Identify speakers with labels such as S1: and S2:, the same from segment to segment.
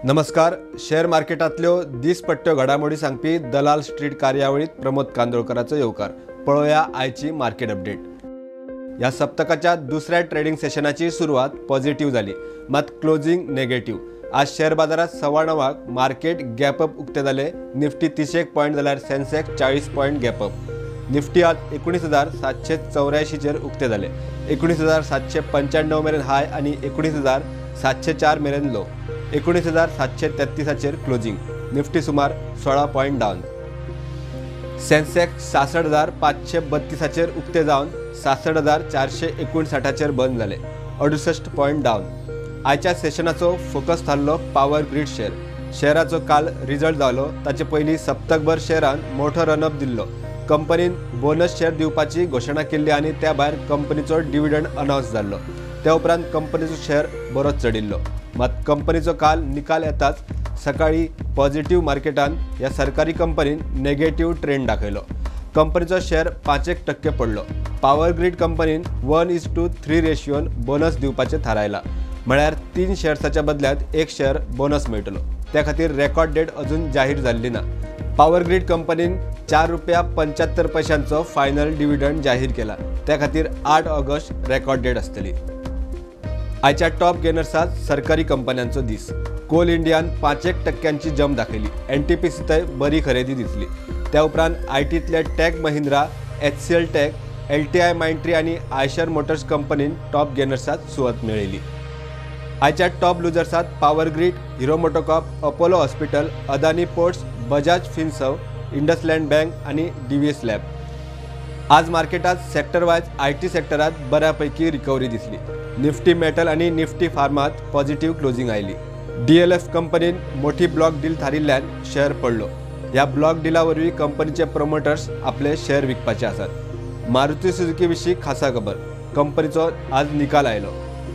S1: नमस्कार. शेअर मार्केटातल्यो दिसपट्ट्यो घडामोडी सांगपी दलाल स्ट्रीट कार्यावळीत प्रमोद कांदोळकराचो येवकार. पळोवया आयची मार्केट अपडेट. या सप्तकाच्या दुसऱ्या ट्रेडिंग सेशनाची सुरुवात पॉझिटिव्ह झाली, मात क्लोजिंग नेगेटिव्ह. आज शेअर बाजारात 9:15 मार्केट गॅप अप उक्ते जाले. निफ्टी 31 पॉइंट जाल्यार Sensex 40 point gap up. Nifty आज 19,784 चेर उक्ते जाले. 19,795 मेरेन हाय आणि 19,704 मेरेन लो. 19,733 चेर क्लोजिंग. निफ्टी सुमार 16 पॉइंट डाऊन. सेन्सेक्स 66,532 चेर उक्ते जावन 66,459 चेर बंद जाले. 68 पॉइंट डाऊन. आयच्या सेशनाचो फोकस थारलो पॉवर ग्रीड शेअर. शेअराचो काल रिजल्ट जालो. ताचे पयलीं सप्तकभर शेअरान मोठो रनअप दिल्लो. कंपनीन बोनस शेअर दिवपाची घोषणा केल्ली आणि त्या भायर कंपनीचो डिव्हिडंड अनाउन्स जाल्लो. त्या उपरांत कंपनीचो शेअर बरोच चडिल्लो. मात कंपनीचो काल निकाल येताच सकाळी पॉझिटिव्ह मार्केटान या सरकारी कंपनीन नेगेटिव्ह ट्रेंड दाखयलो. कंपनीचो शेअर 5% पडलो. पॉवर ग्रीड कंपनीन 1:3 रेशियोन बोनस दिवपाचे थारायला. म्हळ्यार 3 शेअर्साच्या बदल्यात 1 शेअर बोनस मेळटलो. त्या खातीर रेकॉर्ड डेट अजून जाहीर जाल्ली ना. पॉवर ग्रीड कंपनीन ₹4.75 फायनल डिव्हिडंड जाहीर केला. त्या खातीर 8 ऑगस्ट रेकॉर्ड डेट आसतली. आयच्या टॉप गेनर्सात सरकारी कंपन्यांचो दीस. कोल इंडियान 5% जंप दाखयली. एनटीपीसीतय बरी खरेदी दिसली. त्या उपरांत आयटीतले Tech Mahindra, HCL Tech, LTI Mindtree आणि आयशर मोटर्स कंपनीन टॉप गेनर्सात सुवात मेळयली. आयच्या टॉप लुजर्सात Power Grid, Hero MotoCorp, Apollo Hospital, Adani Ports, Bajaj Finserv, IndusInd Bank आणि DVS लॅब. आज मार्केटात सेक्टर वायज IT सेक्टरात बऱ्यापैकी रिकव्हरी दिसली. निफ्टी मेटल आणि निफ्टी फार्मात पॉझिटिव्ह क्लोजिंग आयली. DLF कंपनीन मोठी ब्लॉक डील थारिल्ल्यान शेअर पडलो. ह्या ब्लॉक डीला वरवीं कंपनीचे प्रमोटर्स आपले शेअर विकपाचे आसात. मारुती सुझुकी विशीं खासा खबर. कंपनीचो आज निकाल आयलो.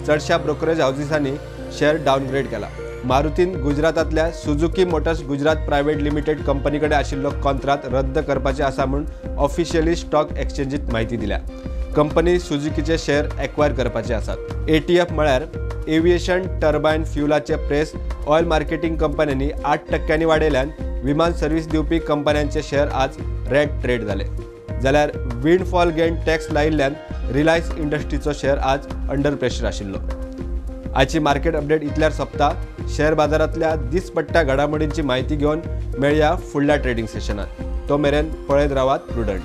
S1: चडशा ब्रोकरेज हाऊसेसांनी शेअर डाऊनग्रेड केला. मारुतीन गुजरातातल्या Suzuki Motors Gujarat private limited कंपनीकडे आशिल्लो कॉन्ट्रॅक्ट रद्द करपाचे आसा म्हूण ऑफिशियली स्टॉक एक्सचेंजीत माहिती दिल्या. कंपनी सुझुकीचे शेअर एक्वायर करपाचे आसात. ATF म्हळ्यार एव्हिएशन टर्बायन फ्युलाचे प्रेस ऑयल मार्केटिंग कंपन्यांनी 8% वाडयल्यान विमान सर्व्हिस दिवपी कंपन्यांचे शेअर आज रेड ट्रेड जाले. जाल्यार विंडफॉल गेन टॅक्स लायिल्ल्यान रिलायन्स इंडस्ट्रीचो शेअर आज अंडर प्रेशर आशिल्लो. आयची मार्केट अपडेट इतल्यार सोंपता. शेअर बाजारातल्या दिसपट्ट्या घडामोडींची माहिती घेवन मेळया फुडल्या ट्रेडिंग सेशनात. तो मेरेन पळयत रावात प्रुडंट.